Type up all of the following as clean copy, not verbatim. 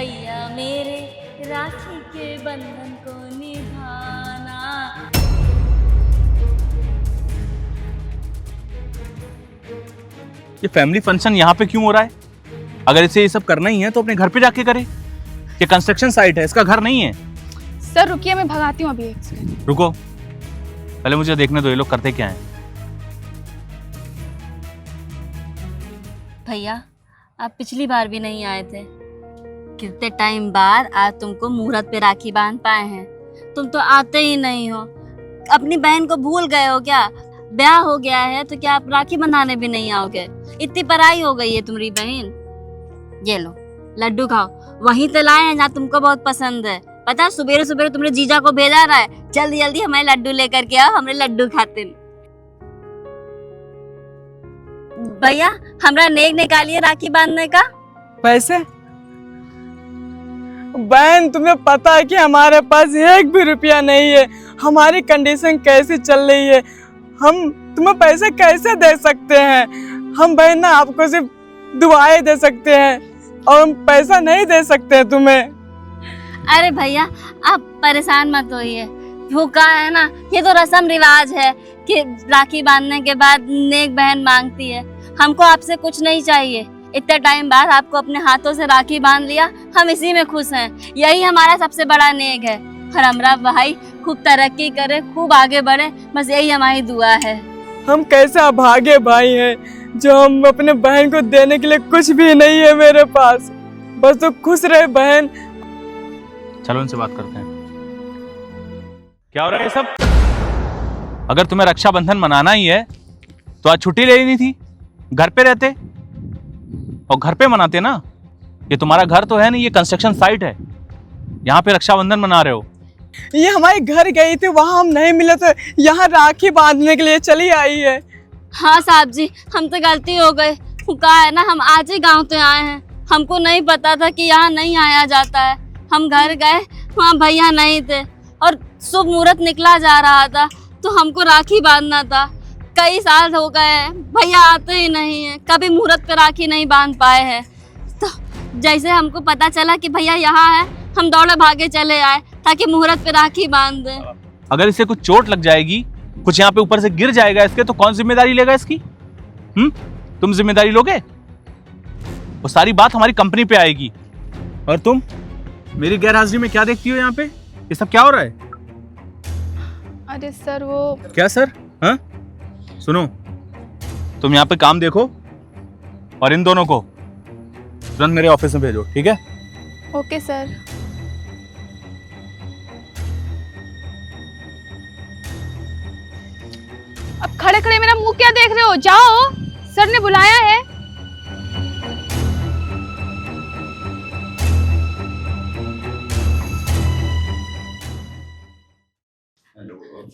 भैया मेरे राखी के बंधन को निभाना। ये फैमिली फंक्शन यहाँ पे क्यों हो रहा है? अगर इसे ये सब करना ही है तो अपने घर पे जाके करे। ये कंस्ट्रक्शन साइट है, इसका घर नहीं है। सर रुकिए, मैं भगाती हूँ अभी एक सेकंड। रुको, पहले मुझे देखने दो ये लोग करते क्या हैं। भैया आप पिछली बार भी नहीं आए थे, कितने टाइम बाद आज तुमको मुहूर्त पे राखी बांध पाए हैं। तुम तो आते ही नहीं हो। अपनी बहन को भूल गए हो क्या? ब्याह हो गया है तो क्या आप राखी बंधाने भी नहीं आओगे? इतनी पराई हो गई है तुम्हारी बहन। ये लो लड्डू खाओ, वहीं तो लाए हैं जहाँ तुमको बहुत पसंद है। पता सुबेरे सुबेरे तुमने जीजा को भेजा रहा है, जल्दी जल्दी हमारे लड्डू लेकर के आओ, हमरे लड्डू खाते हैं। भैया हमरा नेक निकालिए राखी बांधने का पैसे। बहन तुम्हें पता है कि हमारे पास एक भी रुपया नहीं है। हमारी कंडीशन कैसी चल रही है, हम तुम्हें पैसे कैसे दे सकते हैं? हम बहन ना आपको सिर्फ दुआएं दे सकते हैं और हम पैसा नहीं दे सकते तुम्हें। अरे भैया आप परेशान मत होइए, वो कहा है ना, ये तो रस्म रिवाज है कि राखी बांधने के बाद नेक बहन मांगती है। हमको आपसे कुछ नहीं चाहिए। इतने टाइम बाद आपको अपने हाथों से राखी बांध लिया, हम इसी में खुश हैं। यही हमारा सबसे बड़ा नेक है। और हमारा भाई खूब तरक्की करे, खूब आगे बढ़े, बस यही हमारी दुआ है। हम कैसे अभागे भाई हैं जो हम अपने बहन को देने के लिए कुछ भी नहीं है मेरे पास। बस तो खुश रहे बहन। चलो इनसे बात करते हैं। क्या हो रहा है ये सब? अगर तुम्हें रक्षाबंधन मनाना ही है तो आज छुट्टी ले लेनी थी, घर पे रहते और घर पे मनाते ना। ये तुम्हारा घर तो है नहीं, ये कंस्ट्रक्शन साइट है, यहाँ पे रक्षाबंधन मना रहे हो। ये हमारे घर गई थी, वहाँ हम नहीं मिले तो यहाँ राखी बांधने के लिए चली आई है। हाँ साहब जी, हम तो गलती हो गए। कहा है ना, हम आज ही गांव से आए हैं, हमको नहीं पता था कि यहाँ नहीं आया जाता है। हम घर गए, वहाँ भैया नहीं थे और शुभ मुहूर्त निकला जा रहा था तो हमको राखी बांधना था। कई साल हो गए हैं, भैया आते ही नहीं है, कभी मुहूर्त पे राखी नहीं बांध पाए हैं। तो जैसे हमको पता चला कि भैया यहाँ है, हम दौड़े भागे चले आए ताकि मुहूर्त पे राखी बांध दें। अगर इसे कुछ चोट लग जाएगी, कुछ यहाँ पे ऊपर से गिर जाएगा इसके, तो कौन जिम्मेदारी लेगा इसकी? तुम जिम्मेदारी लोगे? वो सारी बात हमारी कंपनी पे आएगी। और तुम मेरी गैरहाजिरी में क्या देखती हो यहाँ पे? ये सब क्या हो रहा है? अरे सर वो क्या सर? हाँ सुनो, तुम यहाँ पे काम देखो और इन दोनों को तुरंत मेरे ऑफिस में भेजो, ठीक है? Okay sir. अब खड़े खड़े मेरा मुंह क्या देख रहे हो? जाओ, सर ने बुलाया है।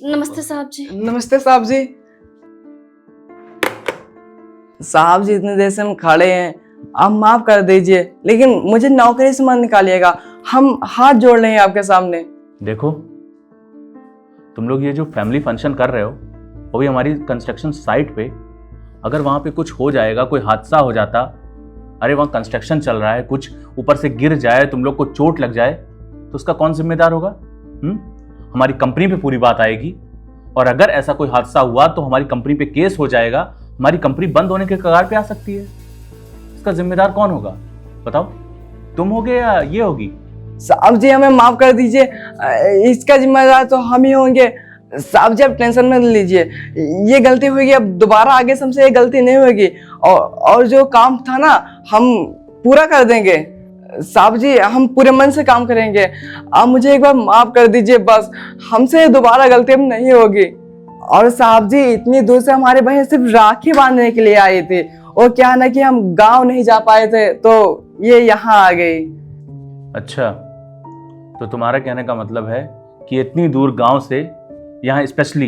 नमस्ते साहब जी। नमस्ते साहब जी। साहब जी इतने देर से हम खड़े हैं, आप माफ कर दीजिए, लेकिन मुझे नौकरी से मत निकालिएगा। हम हाथ जोड़ रहे हैं आपके सामने। देखो, तुम लोग ये जो फैमिली फंक्शन कर रहे हो वो भी हमारी कंस्ट्रक्शन साइट पे, अगर वहाँ पे कुछ हो जाएगा, कोई हादसा हो जाता, अरे वहाँ कंस्ट्रक्शन चल रहा है, कुछ ऊपर से गिर जाए, तुम लोग को चोट लग जाए, तो उसका कौन जिम्मेदार होगा? हमारी कंपनी पे पूरी बात आएगी और अगर ऐसा कोई हादसा हुआ तो हमारी कंपनी पे केस हो जाएगा, हमारी कंपनी बंद होने के कगार पे आ सकती है। इसका जिम्मेदार कौन होगा बताओ? तुम होगे या ये होगी? साहब जी हमें माफ कर दीजिए, इसका जिम्मेदार तो हम ही होंगे। साहब जी आप टेंशन मत लीजिए, ये गलती हुई, अब दोबारा आगे से हमसे ये गलती नहीं होगी। और जो काम था ना हम पूरा कर देंगे। साहब जी हम पूरे मन से काम करेंगे, आप मुझे एक बार माफ कर दीजिए, बस हमसे दोबारा गलती अब नहीं होगी। और साहब जी इतनी दूर से हमारे बहन सिर्फ राखी बांधने के लिए आई थी, और क्या ना कि हम गांव नहीं जा पाए थे तो ये यहाँ आ गई। अच्छा, तो तुम्हारा कहने का मतलब है कि इतनी दूर गांव से यहाँ स्पेशली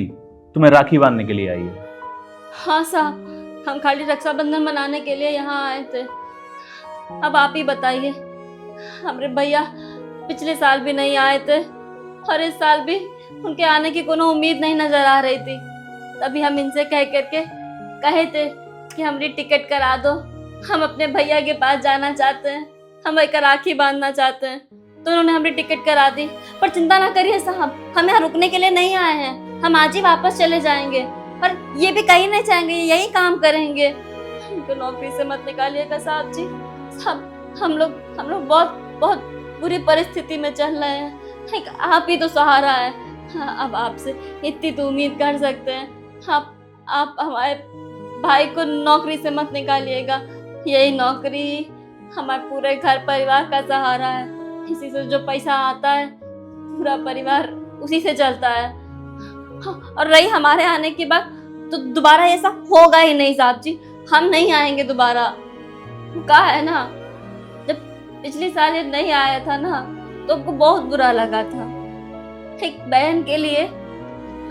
तुम्हें राखी बांधने के लिए आई है? हाँ साहब, हम खाली रक्षाबंधन मनाने के लिए यहाँ आए थे। अब आप ही बताइए, हमारे भैया पिछले साल भी नहीं आए थे और इस साल भी उनके आने की कोनो उम्मीद नहीं नजर आ रही थी। तभी हम इनसे कह करके कहे थे कि हमारी टिकट करा दो, हम अपने भैया के पास जाना चाहते हैं। हम भाई का राखी बांधना चाहते हैं, तो उन्होंने हमारी टिकट करा दी। पर चिंता ना करिए साहब, हम यहाँ रुकने के लिए नहीं आए हैं, हम आज ही वापस चले जाएंगे। और ये भी कहीं नहीं जाएंगे, यही काम करेंगे। हमको नौकरी से मत निकालिएगा साहब जी। साहब हम लोग बहुत बहुत बुरी परिस्थिति में चल रहे हैं, एक आप ही तो सहारा है। हाँ, अब आपसे इतनी तो उम्मीद कर सकते हैं। आप हमारे भाई को नौकरी से मत निकालिएगा, यही नौकरी हमारे पूरे घर परिवार का सहारा है। इसी से जो पैसा आता है पूरा परिवार उसी से चलता है। हाँ, और रही हमारे आने की बात, तो दोबारा ऐसा होगा ही नहीं साहब जी, हम नहीं आएंगे दोबारा। कहा है ना, जब पिछली साल ये नहीं आया था ना, तो हमको बहुत बुरा लगा था। एक बहन के लिए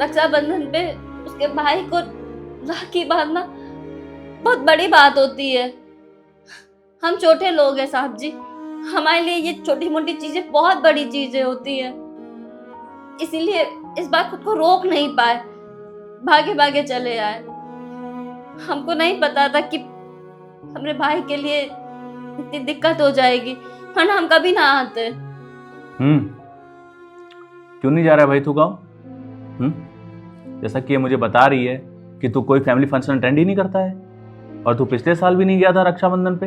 रक्षाबंधन पे उसके भाई को राखी बांधना बहुत बड़ी बात होती है। हम छोटे लोग हैं साहब जी, हमारे लिए ये छोटी मोटी चीजें बहुत बड़ी चीजें होती है। इसीलिए इस बार खुद को रोक नहीं पाए, भागे भागे चले आए। हमको नहीं पता था कि हमारे भाई के लिए इतनी दिक्कत हो जाएगी, वरना हम कभी ना आते। क्यों नहीं जा रहा है भाई तू गाँव? जैसा कि ये मुझे बता रही है कि तू कोई फैमिली फंक्शन अटेंड ही नहीं करता है, और तू पिछले साल भी नहीं गया था रक्षाबंधन पे,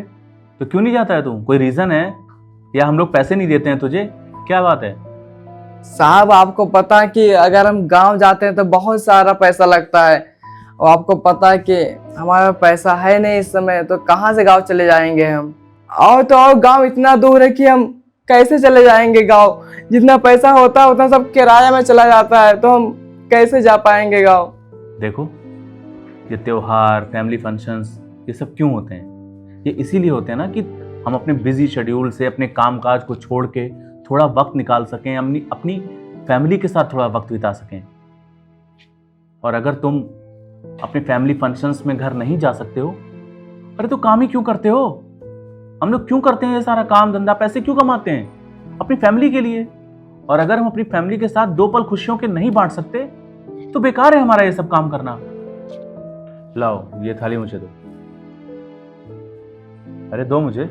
तो क्यों नहीं जाता है तू? कोई रीजन है या हम लोग पैसे नहीं देते हैं तुझे? क्या बात है? साहब आपको पता है कि अगर हम गांव जाते हैं तो बहुत सारा पैसा लगता है, और आपको पता है कि हमारा पैसा है नहीं इस समय, तो कहाँ से गांव चले जाएंगे हम? और तो और गांव इतना दूर है कि हम कैसे चले जाएंगे गांव? जितना पैसा होता है उतना सब किराया में चला जाता है, तो हम कैसे जा पाएंगे गांव? देखो, ये त्योहार, फैमिली फंक्शंस, ये सब क्यों होते हैं? ये इसीलिए होते हैं ना कि हम अपने बिजी शेड्यूल से, अपने कामकाज को छोड़ के थोड़ा वक्त निकाल सकें, अपनी फैमिली के साथ थोड़ा वक्त बिता सकें। और अगर तुम अपने फैमिली फंक्शंस में घर नहीं जा सकते हो, अरे तो काम ही क्यों करते हो? हम लोग क्यों करते हैं ये सारा काम धंधा, पैसे क्यों कमाते हैं? अपनी फैमिली के लिए। और अगर हम अपनी फैमिली के साथ 2 पल खुशियों के नहीं बांट सकते, तो बेकार है हमारा ये सब काम करना। लाओ ये थाली मुझे दो। अरे दो मुझे।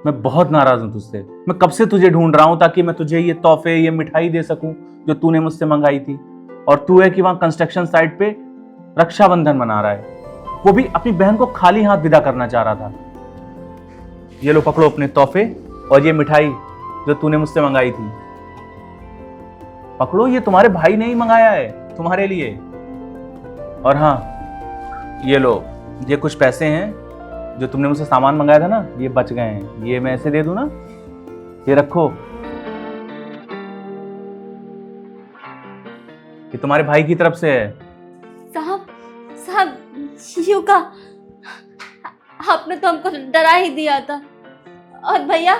मैं बहुत नाराज हूं तुझसे। मैं कब से तुझे ढूंढ रहा हूं ताकि मैं तुझे ये तोहफे, ये मिठाई दे सकूं जो तूने मुझसे मंगाई थी। और तू है कि वहां कंस्ट्रक्शन साइट पे रक्षाबंधन मना रहा है, वो भी अपनी बहन को खाली हाथ विदा करना चाह रहा था। ये लो पकड़ो अपने तोहफे और ये मिठाई जो तूने मुझसे मंगाई थी। पकड़ो, ये तुम्हारे भाई ने ही मंगाया है तुम्हारे लिए। और हाँ, ये लो, ये कुछ पैसे हैं जो तुमने मुझसे सामान मंगाया था ना, ये बच गए हैं। ये मैं ऐसे दे दूं ना, ये रखो। ये तुम्हारे भाई की तरफ से है। साहब यू का आपने तो हमको डरा ही दिया था। और भैया,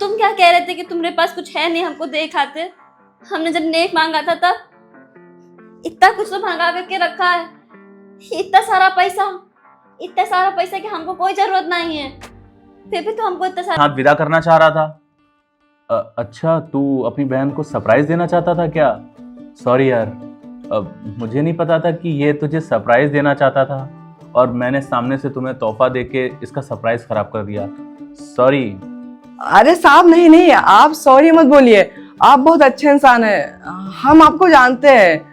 तुम क्या कह रहे थे कि तुम्हारे पास कुछ है नहीं, हमको दे खाते? हमने जब नेक मांगा था तब इतना कुछ तो मंगा करके रखा है, इतना सारा पैसा कि हमको कोई जरूरत नहीं है, फिर भी तो हमको इतना सारा हाथ विदा करना चाह रहा था। अच्छा, तू अपनी बहन को सरप्राइज देना चाहता था क्या? सॉरी यार, मुझे नहीं पता था कि ये तुझे सरप्राइज देना चाहता था, और मैंने सामने से तुम्हें तोहफा देके इसका सरप्राइज खराब कर दिया। सॉरी। अरे साहब नहीं, आप सॉरी मत बोलिए, आप बहुत अच्छे इंसान हैं, हम आपको जानते हैं।